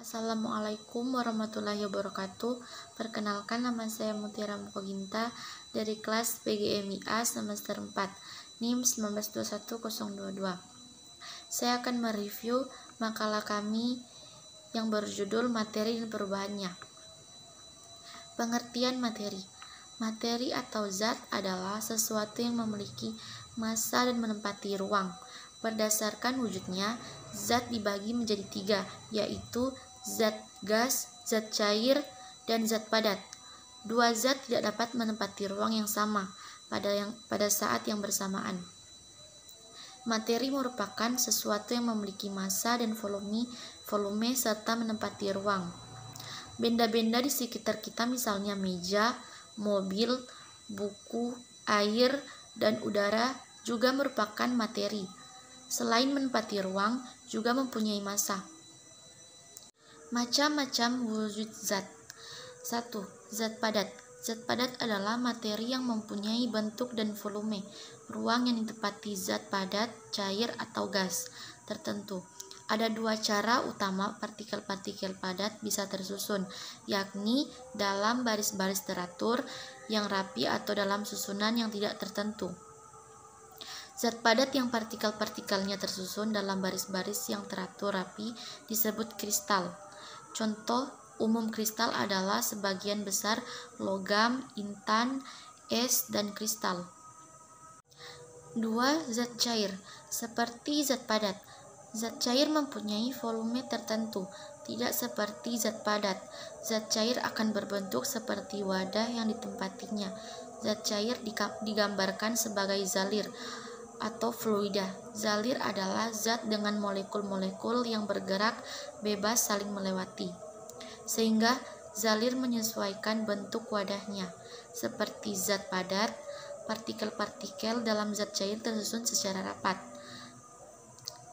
Assalamualaikum warahmatullahi wabarakatuh. Perkenalkan, nama saya Mutiara Mukoginta dari kelas PGMIA semester 4, NIM 1921022. Saya akan mereview makalah kami yang berjudul Materi dan Perubahannya. Pengertian materi. Materi atau zat adalah sesuatu yang memiliki massa dan menempati ruang. Berdasarkan wujudnya, zat dibagi menjadi 3, yaitu zat gas, zat cair, dan zat padat. Dua zat tidak dapat menempati ruang yang sama pada saat yang bersamaan. Materi merupakan sesuatu yang memiliki massa dan volume serta menempati ruang. Benda-benda di sekitar kita, misalnya meja, mobil, buku, air, dan udara, juga merupakan materi. Selain menempati ruang, juga mempunyai massa. Macam-macam wujud zat. 1. Zat padat. Zat padat adalah materi yang mempunyai bentuk dan volume ruang yang ditempati zat padat, cair, atau gas tertentu. Ada dua cara utama partikel-partikel padat bisa tersusun, yakni dalam baris-baris teratur yang rapi atau dalam susunan yang tidak tertentu. Zat padat yang partikel-partikelnya tersusun dalam baris-baris yang teratur rapi disebut kristal. Contoh umum kristal adalah sebagian besar logam, intan, es, dan kristal. 2. Zat cair. Seperti zat padat, zat cair mempunyai volume tertentu, tidak seperti zat padat. Zat cair akan berbentuk seperti wadah yang ditempatinya. Zat cair digambarkan sebagai zalir atau fluida. Zalir adalah zat dengan molekul-molekul yang bergerak bebas saling melewati, sehingga zalir menyesuaikan bentuk wadahnya. Seperti zat padat, partikel-partikel dalam zat cair tersusun secara rapat.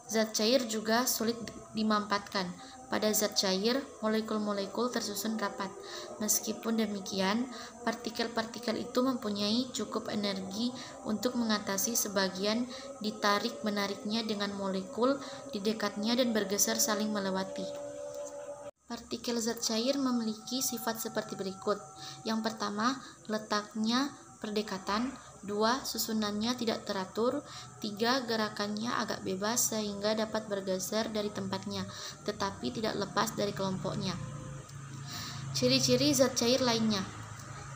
Zat cair juga sulit dimampatkan. Pada zat cair, molekul-molekul tersusun rapat. Meskipun demikian, partikel-partikel itu mempunyai cukup energi untuk mengatasi sebagian ditarik-menariknya dengan molekul di dekatnya dan bergeser saling melewati. Partikel zat cair memiliki sifat seperti berikut. Yang pertama, letaknya berdekatan. 2. Susunannya tidak teratur. 3. Gerakannya agak bebas sehingga dapat bergeser dari tempatnya, tetapi tidak lepas dari kelompoknya. Ciri-ciri zat cair lainnya.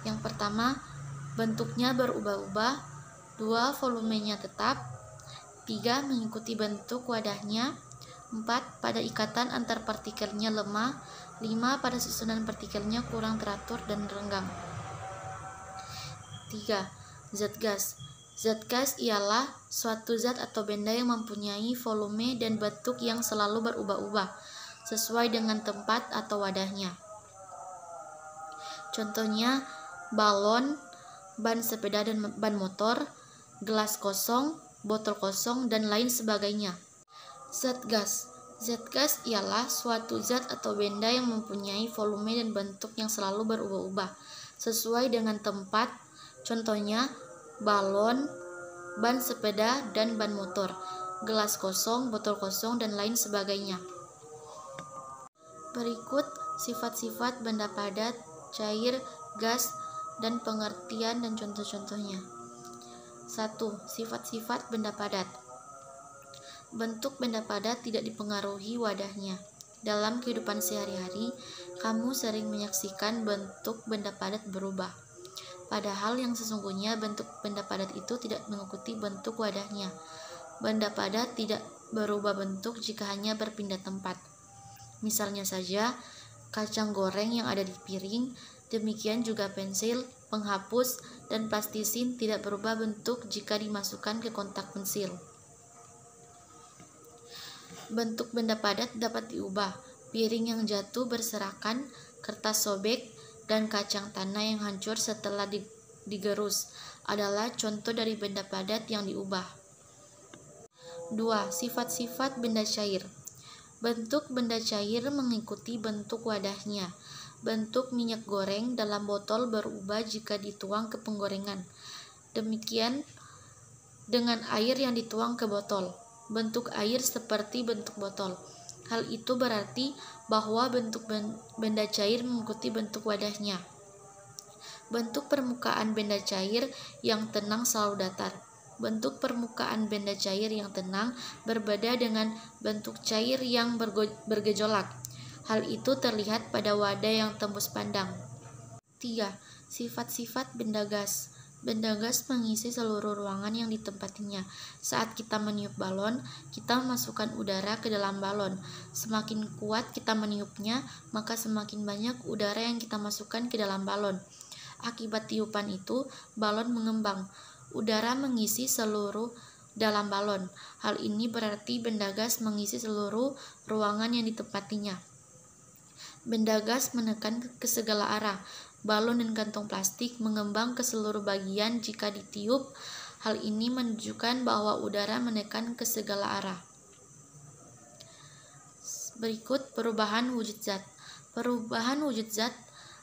Yang pertama, bentuknya berubah-ubah. 2. Volumenya tetap. 3. Mengikuti bentuk wadahnya. 4. Pada ikatan antar partikelnya lemah. 5. Pada susunan partikelnya kurang teratur dan renggang. 3. Zat gas. Zat gas ialah suatu zat atau benda yang mempunyai volume dan bentuk yang selalu berubah-ubah sesuai dengan tempat atau wadahnya. Contohnya balon, ban sepeda dan ban motor, gelas kosong, botol kosong, dan lain sebagainya. Zat gas. Zat gas ialah suatu zat atau benda yang mempunyai volume dan bentuk yang selalu berubah-ubah sesuai dengan tempat. Contohnya balon, ban sepeda dan ban motor, gelas kosong, botol kosong, dan lain sebagainya. Berikut sifat-sifat benda padat, cair, gas, dan pengertian dan contoh-contohnya. 1. Sifat-sifat benda padat. Bentuk benda padat tidak dipengaruhi wadahnya. Dalam kehidupan sehari-hari, kamu sering menyaksikan bentuk benda padat berubah. Padahal yang sesungguhnya bentuk benda padat itu tidak mengikuti bentuk wadahnya. Benda padat tidak berubah bentuk jika hanya berpindah tempat. Misalnya saja, kacang goreng yang ada di piring, demikian juga pensil, penghapus, dan plastisin tidak berubah bentuk jika dimasukkan ke kontak pensil. Bentuk benda padat dapat diubah. Piring yang jatuh berserakan, kertas sobek, dan kacang tanah yang hancur setelah digerus adalah contoh dari benda padat yang diubah. 2. Sifat-sifat benda cair. Bentuk benda cair mengikuti bentuk wadahnya. Bentuk minyak goreng dalam botol berubah jika dituang ke penggorengan. Demikian dengan air yang dituang ke botol. Bentuk air seperti bentuk botol. Hal itu berarti bahwa bentuk benda cair mengikuti bentuk wadahnya. Bentuk permukaan benda cair yang tenang selalu datar. Bentuk permukaan benda cair yang tenang berbeda dengan bentuk cair yang bergejolak. Hal itu terlihat pada wadah yang tembus pandang. 3. Sifat-sifat benda gas. Benda gas mengisi seluruh ruangan yang ditempatinya. Saat kita meniup balon, kita memasukkan udara ke dalam balon. Semakin kuat kita meniupnya, maka semakin banyak udara yang kita masukkan ke dalam balon. Akibat tiupan itu, balon mengembang. Udara mengisi seluruh dalam balon. Hal ini berarti benda gas mengisi seluruh ruangan yang ditempatinya. Benda gas menekan ke segala arah. Balon dan kantong plastik mengembang ke seluruh bagian jika ditiup. Hal ini menunjukkan bahwa udara menekan ke segala arah. Berikut perubahan wujud zat. Perubahan wujud zat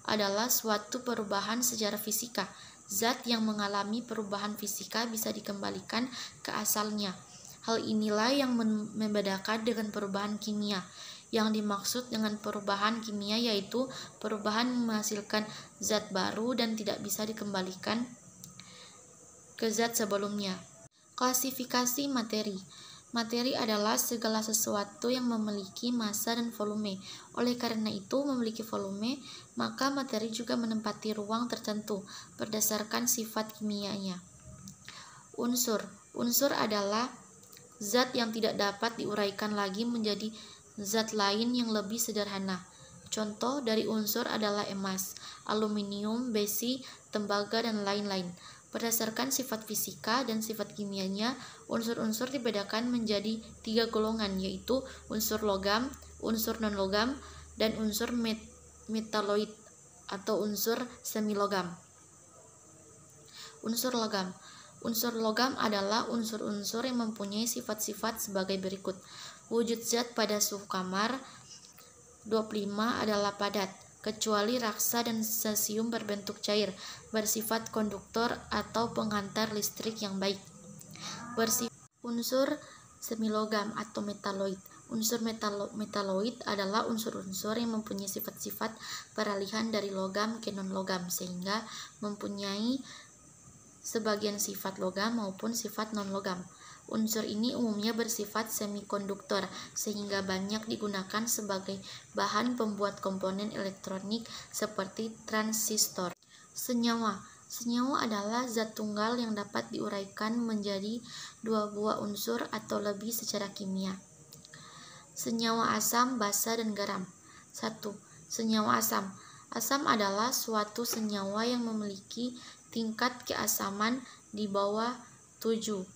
adalah suatu perubahan secara fisika. Zat yang mengalami perubahan fisika bisa dikembalikan ke asalnya. Hal inilah yang membedakan dengan perubahan kimia. Yang dimaksud dengan perubahan kimia yaitu perubahan menghasilkan zat baru dan tidak bisa dikembalikan ke zat sebelumnya. Klasifikasi materi. Materi adalah segala sesuatu yang memiliki massa dan volume. Oleh karena itu, memiliki volume, maka materi juga menempati ruang tertentu berdasarkan sifat kimianya. Unsur. Unsur adalah zat yang tidak dapat diuraikan lagi menjadi zat lain yang lebih sederhana. Contoh dari unsur adalah emas, aluminium, besi, tembaga, dan lain-lain. Berdasarkan sifat fisika dan sifat kimianya, unsur-unsur dibedakan menjadi 3 golongan, yaitu unsur logam, unsur non-logam, dan unsur metaloid atau unsur semilogam. Unsur logam. Unsur logam adalah unsur-unsur yang mempunyai sifat-sifat sebagai berikut. Wujud zat pada suhu kamar 25 adalah padat, kecuali raksa dan cesium berbentuk cair, bersifat konduktor atau penghantar listrik yang baik. Unsur semilogam atau metaloid. Unsur metaloid adalah unsur-unsur yang mempunyai sifat-sifat peralihan dari logam ke non-logam, sehingga mempunyai sebagian sifat logam maupun sifat non-logam. Unsur ini umumnya bersifat semikonduktor, sehingga banyak digunakan sebagai bahan pembuat komponen elektronik seperti transistor. Senyawa. Senyawa adalah zat tunggal yang dapat diuraikan menjadi 2 buah unsur atau lebih secara kimia. Senyawa asam, basa, dan garam. 1. Senyawa asam. Asam adalah suatu senyawa yang memiliki tingkat keasaman di bawah 7.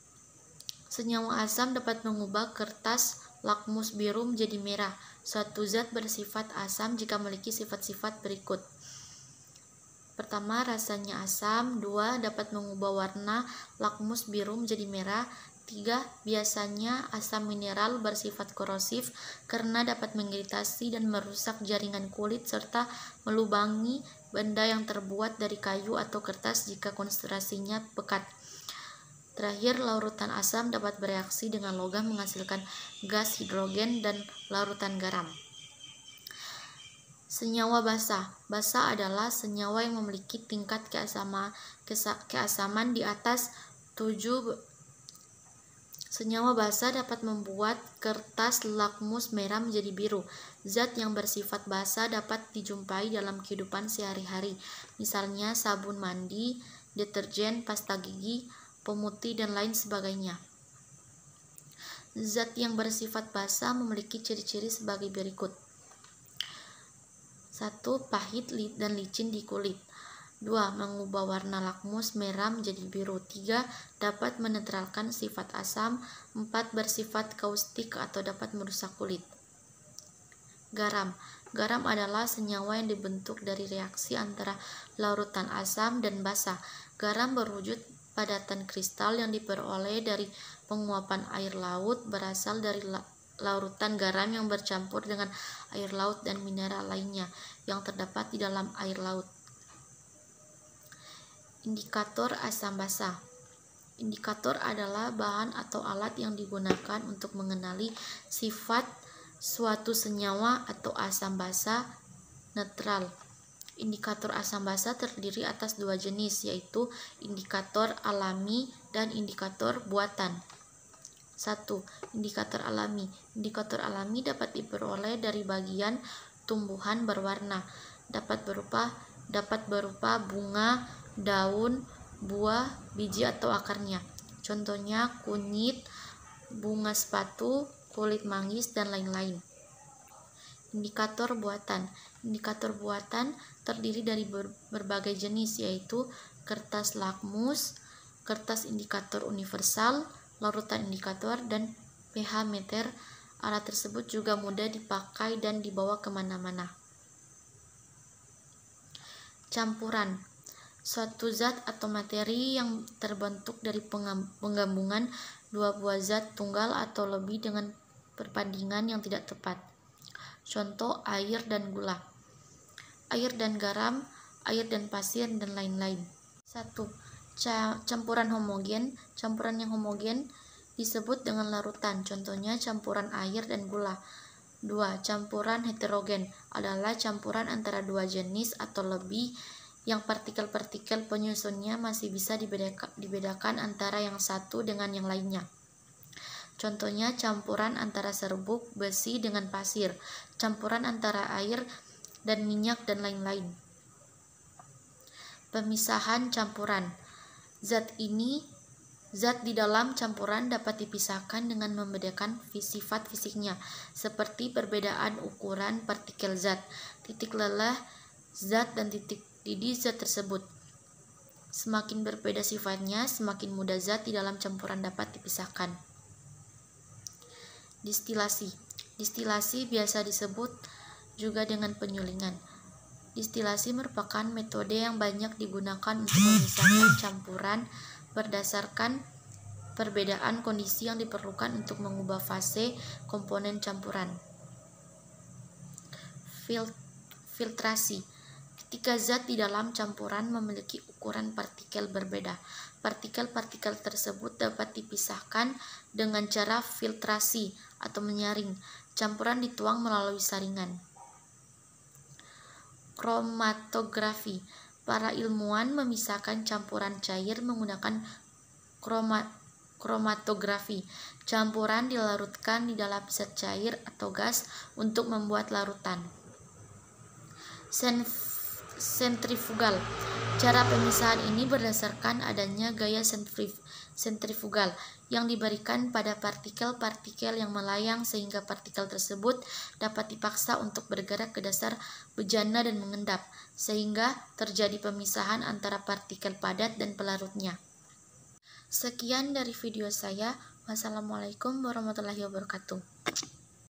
Senyawa asam dapat mengubah kertas lakmus biru menjadi merah. Suatu zat bersifat asam jika memiliki sifat-sifat berikut. Pertama, rasanya asam. 2. Dapat mengubah warna lakmus biru menjadi merah. 3. Biasanya asam mineral bersifat korosif karena dapat mengiritasi dan merusak jaringan kulit serta melubangi benda yang terbuat dari kayu atau kertas jika konsentrasinya pekat. Terakhir, larutan asam dapat bereaksi dengan logam menghasilkan gas hidrogen dan larutan garam. Senyawa basa. Basa adalah senyawa yang memiliki tingkat keasaman di atas 7. Senyawa basa dapat membuat kertas lakmus merah menjadi biru. Zat yang bersifat basa dapat dijumpai dalam kehidupan sehari-hari, misalnya sabun mandi, deterjen, pasta gigi, pemutih, dan lain sebagainya. Zat yang bersifat basa memiliki ciri-ciri sebagai berikut. 1. Pahit dan licin di kulit. 2. Mengubah warna lakmus merah menjadi biru. 3. Dapat menetralkan sifat asam. 4. Bersifat kaustik atau dapat merusak kulit. Garam. Garam adalah senyawa yang dibentuk dari reaksi antara larutan asam dan basa. Garam berwujud padatan kristal yang diperoleh dari penguapan air laut, berasal dari larutan garam yang bercampur dengan air laut dan mineral lainnya yang terdapat di dalam air laut. Indikator asam basa. Indikator adalah bahan atau alat yang digunakan untuk mengenali sifat suatu senyawa atau asam basa netral. Indikator asam basa terdiri atas dua jenis, yaitu indikator alami dan indikator buatan. 1. Indikator alami. Indikator alami dapat diperoleh dari bagian tumbuhan berwarna, dapat berupa bunga, daun, buah, biji atau akarnya. Contohnya kunyit, bunga sepatu, kulit manggis, dan lain-lain. Indikator buatan. Indikator buatan terdiri dari berbagai jenis, yaitu kertas lakmus, kertas indikator universal, larutan indikator, dan pH meter. Alat tersebut juga mudah dipakai dan dibawa kemana-mana. Campuran. Suatu zat atau materi yang terbentuk dari penggabungan dua buah zat tunggal atau lebih dengan perbandingan yang tidak tepat. Contoh air dan gula, air dan garam, air dan pasir, dan lain-lain. 1. Campuran homogen. Campuran yang homogen disebut dengan larutan, contohnya campuran air dan gula. 2. Campuran heterogen adalah campuran antara dua jenis atau lebih yang partikel-partikel penyusunnya masih bisa dibedakan antara yang satu dengan yang lainnya. Contohnya campuran antara serbuk besi dengan pasir, campuran antara air dan minyak, dan lain-lain. Pemisahan campuran. Zat di dalam campuran dapat dipisahkan dengan membedakan sifat fisiknya, seperti perbedaan ukuran partikel zat, titik lelah zat, dan titik didih zat tersebut. Semakin berbeda sifatnya, semakin mudah zat di dalam campuran dapat dipisahkan. Distilasi. Distilasi biasa disebut juga dengan penyulingan. Distilasi merupakan metode yang banyak digunakan untuk memisahkan campuran berdasarkan perbedaan kondisi yang diperlukan untuk mengubah fase komponen campuran. Filtrasi. Ketika zat di dalam campuran memiliki ukuran partikel berbeda, partikel-partikel tersebut dapat dipisahkan dengan cara filtrasi atau menyaring. Campuran dituang melalui saringan. Kromatografi. Para ilmuwan memisahkan campuran cair menggunakan kromatografi. Campuran dilarutkan di dalam zat cair atau gas untuk membuat larutan. Sentrifugal. Cara pemisahan ini berdasarkan adanya gaya sentrifugal yang diberikan pada partikel-partikel yang melayang, sehingga partikel tersebut dapat dipaksa untuk bergerak ke dasar bejana dan mengendap, sehingga terjadi pemisahan antara partikel padat dan pelarutnya. Sekian dari video saya. Wassalamualaikum warahmatullahi wabarakatuh.